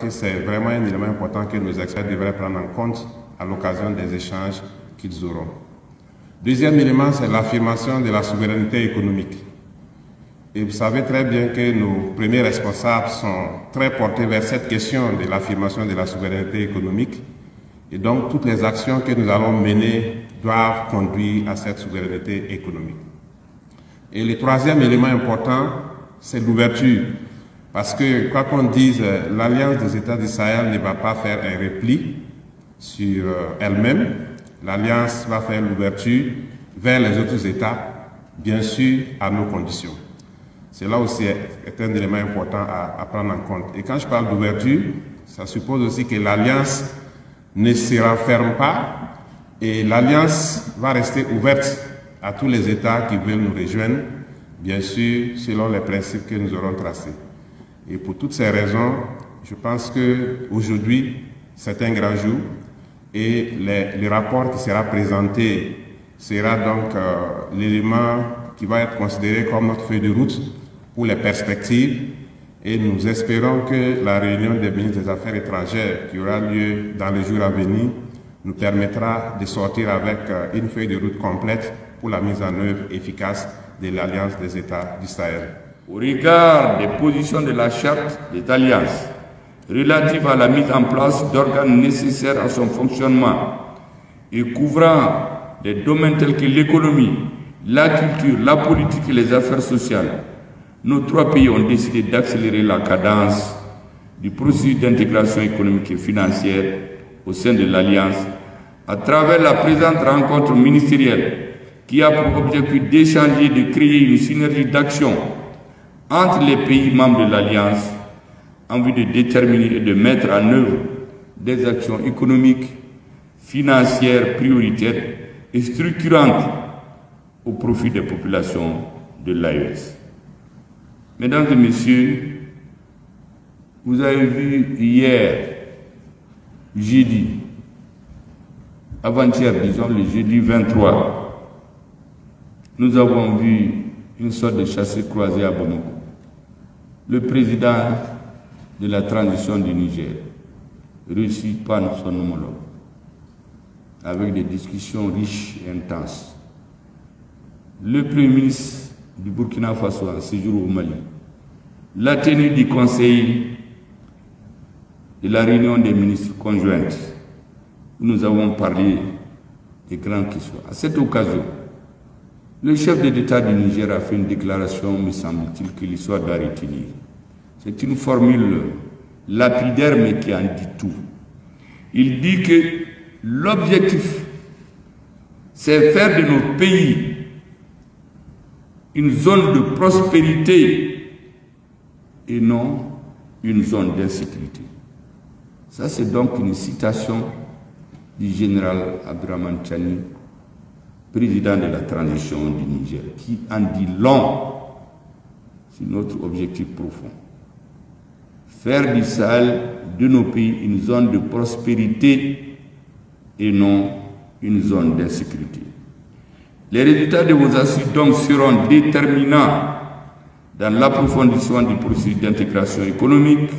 C'est vraiment un élément important que nos experts devraient prendre en compte à l'occasion des échanges qu'ils auront. Deuxième élément, c'est l'affirmation de la souveraineté économique. Et vous savez très bien que nos premiers responsables sont très portés vers cette question de l'affirmation de la souveraineté économique. Et donc, toutes les actions que nous allons mener doivent conduire à cette souveraineté économique. Et le troisième élément important, c'est l'ouverture. Parce que, quoi qu'on dise, l'Alliance des États du Sahel ne va pas faire un repli sur elle-même. L'Alliance va faire l'ouverture vers les autres États, bien sûr, à nos conditions. Cela aussi est un élément important à prendre en compte. Et quand je parle d'ouverture, ça suppose aussi que l'Alliance ne se renferme pas et l'Alliance va rester ouverte à tous les États qui veulent nous rejoindre, bien sûr, selon les principes que nous aurons tracés. Et pour toutes ces raisons, je pense qu'aujourd'hui, c'est un grand jour et le rapport qui sera présenté sera donc l'élément qui va être considéré comme notre feuille de route pour les perspectives. Et nous espérons que la réunion des ministres des Affaires étrangères qui aura lieu dans les jours à venir nous permettra de sortir avec une feuille de route complète pour la mise en œuvre efficace de l'Alliance des États du Sahel. Au regard des positions de la charte des alliances relative à la mise en place d'organes nécessaires à son fonctionnement et couvrant des domaines tels que l'économie, la culture, la politique et les affaires sociales, nos trois pays ont décidé d'accélérer la cadence du processus d'intégration économique et financière au sein de l'Alliance à travers la présente rencontre ministérielle qui a pour objectif d'échanger et de créer une synergie d'action entre les pays membres de l'Alliance en vue de déterminer et de mettre en œuvre des actions économiques, financières prioritaires et structurantes au profit des populations de l'AES. Mesdames et messieurs, vous avez vu hier, jeudi, avant-hier, disons le jeudi 23, nous avons vu une sorte de chassé-croisé à Bamako. Le président de la transition du Niger reçu par son homologue, avec des discussions riches et intenses. Le Premier ministre du Burkina Faso en séjour au Mali, la tenue du Conseil de la réunion des ministres conjointes, où nous avons parlé des grandes questions. À cette occasion, le chef de l'État du Niger a fait une déclaration, me semble-t-il, que l'histoire doit retenir. C'est une formule lapidaire, mais qui en dit tout. Il dit que l'objectif, c'est faire de nos pays une zone de prospérité et non une zone d'insécurité. Ça, c'est donc une citation du général Abdourahmane Tiani, président de la transition du Niger, qui en dit long sur notre objectif profond. Faire du Sahel, de nos pays, une zone de prospérité et non une zone d'insécurité. Les résultats de vos assises donc seront déterminants dans l'approfondissement du processus d'intégration économique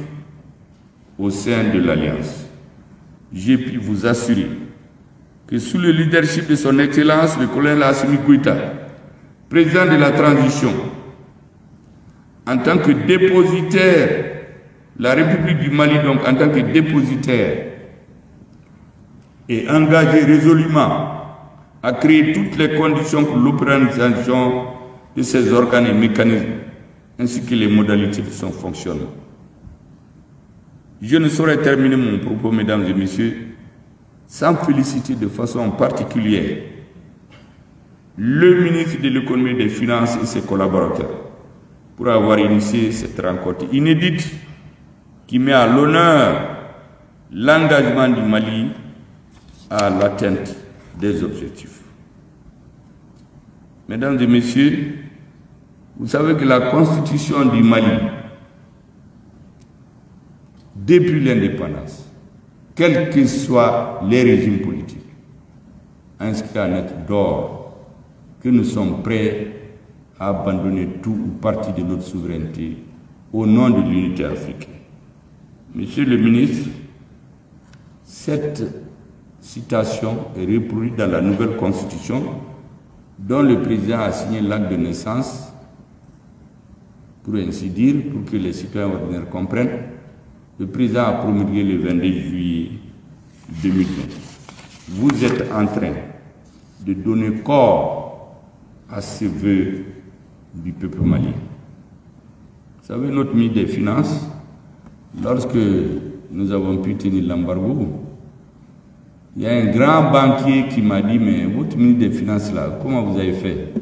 au sein de l'Alliance. J'ai pu vous assurer que sous le leadership de son Excellence, le colonel Assimi Goïta, président de la transition, en tant que dépositaire, la République du Mali, donc en tant que dépositaire, est engagée résolument à créer toutes les conditions pour l'opéralisation de ces organes et mécanismes, ainsi que les modalités de son fonctionnement. Je ne saurais terminer mon propos, mesdames et messieurs, sans féliciter de façon particulière le ministre de l'économie et des finances et ses collaborateurs pour avoir initié cette rencontre inédite qui met à l'honneur l'engagement du Mali à l'atteinte des objectifs. Mesdames et messieurs, vous savez que la constitution du Mali, depuis l'indépendance, quels que soient les régimes politiques, inscrit en lettres d'or que nous sommes prêts à abandonner tout ou partie de notre souveraineté au nom de l'unité africaine. Monsieur le ministre, cette citation est reproduite dans la nouvelle constitution dont le président a signé l'acte de naissance, pour ainsi dire, pour que les citoyens ordinaires comprennent. Le président a promulgué le 22 juillet 2020. Vous êtes en train de donner corps à ce vœu du peuple malien. Vous savez, notre ministre des Finances, lorsque nous avons pu tenir l'embargo, il y a un grand banquier qui m'a dit, mais votre ministre des Finances là, comment vous avez fait?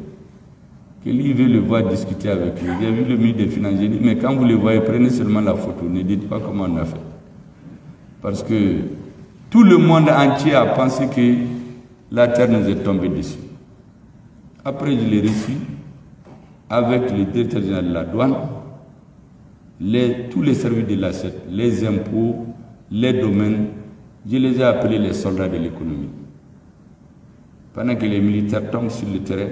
Que lui veut le voir discuter avec lui. J'ai vu le ministre des Finances, j'ai dit, mais quand vous le voyez, prenez seulement la photo, ne dites pas comment on a fait. Parce que tout le monde entier a pensé que la terre nous est tombée dessus. Après, je l'ai reçu avec le directeur général de la douane, tous les services de l'ACET, les impôts, les domaines, je les ai appelés les soldats de l'économie. Pendant que les militaires tombent sur le terrain,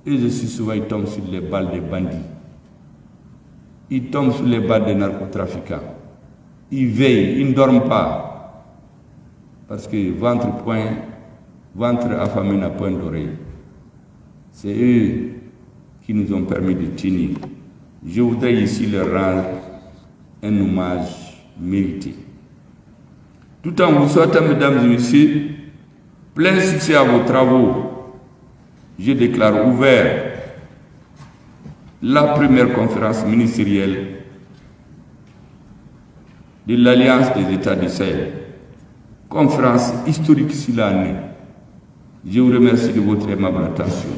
et je suis souvent, ils tombent sur les balles des bandits. Ils tombent sur les balles des narcotrafiquants. Ils veillent, ils ne dorment pas. Parce que ventre affamé n'a point d'oreille. C'est eux qui nous ont permis de tenir. Je voudrais ici leur rendre un hommage mérité. Tout en vous souhaitant, mesdames et messieurs, plein succès à vos travaux, je déclare ouvert la première conférence ministérielle de l'Alliance des États du Sahel. Conférence historique sur l'année. Je vous remercie de votre aimable attention.